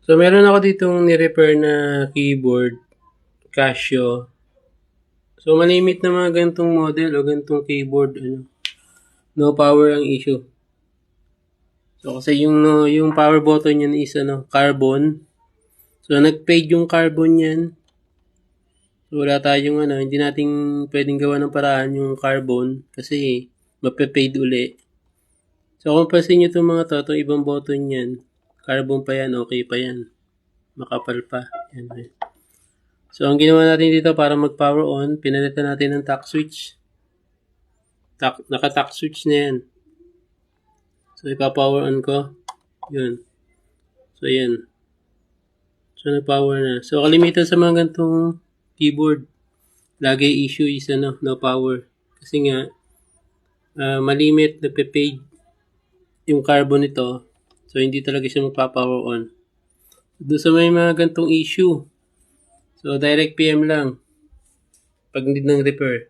So, meron ako ditong ni-repair na keyboard, Casio. So, malimit na mga ganitong model o ganitong keyboard, no power ang issue. So, kasi yung power button niyan is carbon. So, nag-fade yung carbon niyan. So, wala tayong hindi natin pwedeng gawa ng paraan yung carbon kasi mape-fade uli. So, kung pansin nyo itong mga to, itong ibang button yan, carbon pa yan, okay pa yan. Makapal pa. Yan. So, ang ginawa natin dito para mag-power on, pinalitan natin ng tack switch. Naka-tack switch na yan. So, ipa-power on ko. Yun. So, yan. So, nag-power na. So, kalimitan sa mga ganitong keyboard, lagi issue is no power. Kasi nga, malimit, nape-fade yung carbon nito. So, hindi talaga siya magpa-power on. Doon sa may mga ganitong issue, so direct PM lang pag need ng repair.